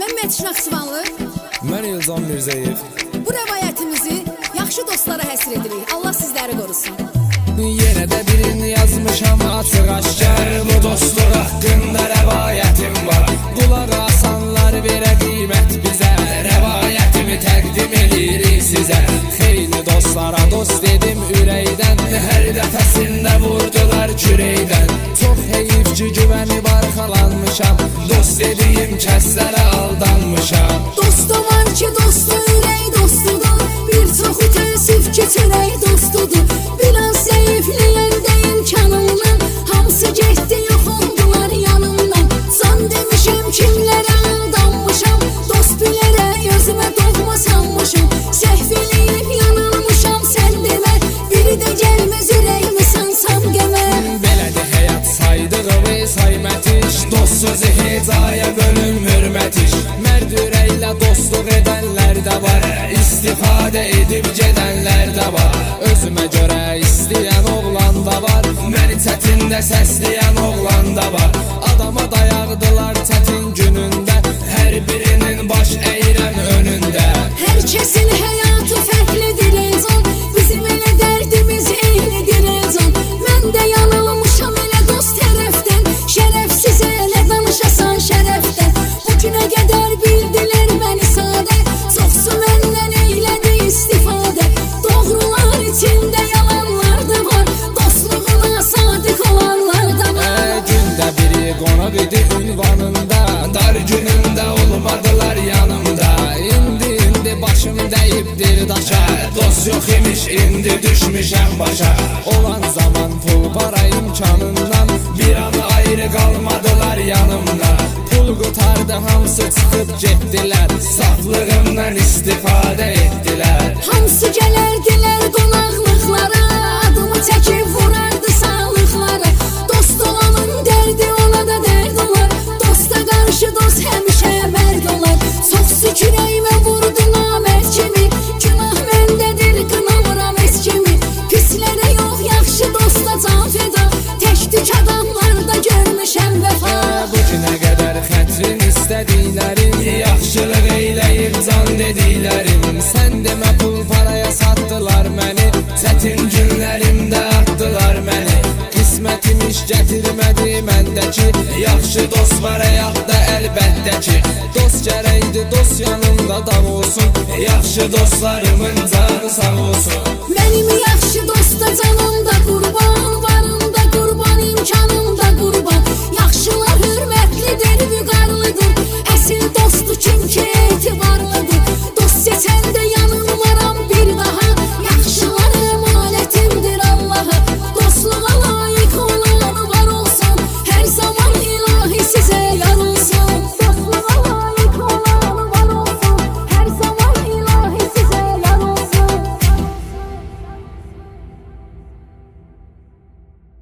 Mən Mətin Naxçıvanlı. Mən İlzam Mirzəyev. Bu rəvayətimizi yaxşı dostlara həsr edirik. Allah sizləri qorusun. Yenə də birini yazmışam açıq aşkar. Bu dostluq haqqında rəvayətim var. Qulaq asanlar verə qiymət bizə. Rəvayətimi təqdim edirik sizə. Xeyli dostlara dost dedim ürəkdən. Hər dəfəsində vurdular kürəkdən. Çox heyif ki güvənib arxalanmışam. Dost dediyim kəslərə aldanmışam. Dostu var ki dostu ürək dostudur. Bir çoxu təəssüf ki çörək dostudur. Biraz zəifləyəndə imkanımdan hamısı getdi yox oldular yanımdan. Can demişəm kimlərə aldanmışam. Dost bilərək özümə doğma sanmışam. Səhv eləyib yanılmışam sən demə. Biri də gəlməz ürəyimi sansam qəmə. Belədir həyat saydığı saymət iş. Dost sözü hecaya bölüm hürmət iş. Mərd ürəklə dostluq edənlər də var. İstifadə edib gedənlər də var. Özümə görə istəyən oğlan da var. Məni çətində səsləyən oğlan da var. Adama dayaqdılar çətin günündə. Hər birinin baş əyirəm önündə. Hər kəsin həyatı fərqlidir can. Bizim elə dərdimiz eynidir can. Mən də yanılmışam elə dost tərəfdən. Şərəfsiz elə danışasan şərəfdən. Bu günə qədər bildilər məni sadə. Çoxsu məndən eylədi istifadə. Doğrular içində yalanlar da var. Dostluğuna sadiq olanlar da var. Gündə biri qonaq idi ünvanında. Dar günümdə olmadılar yanımda. İndi başım dəyibdir daşa. Dost yox imiş indi düşmüşəm başa. Olan zaman pul para imkanından. Bir an ayrı qalmadılar yanımda. Pul qutardı hamısı çıxıb getdilər. Saflığımdan istifadə etdilər. Hamısı gələrdilər qonaqlıqlara. Adımı çəkib vurardı sağlıqlara. Dost olanın dərdi ona da dərd olar. Dosta qarşı dost həmişə mərd olar. Çox sükürəyimə vurdu namərd kimi. Günah məndədir qınamıram heç kimi. Pislərə yox yaxşı dosta can feda. Tək tük adamlarda görmüşəm vəfa. Bu günə qədər xətrin istədiklərim. Yaxşılıq eyləyib can dediklərim. Sən demə pul paraya satdılar məni. Çətin günlərimdə atdılar məni. Qismətim iş gətirmədi məndəki. Yaxşı dost var həyatda əlbəttə ki. Dost gərəkdir dost yanında dağ olsun. Yaxşı dostlarımın canı sağ olsun. Mənim yaxşı dosta canım da qurban.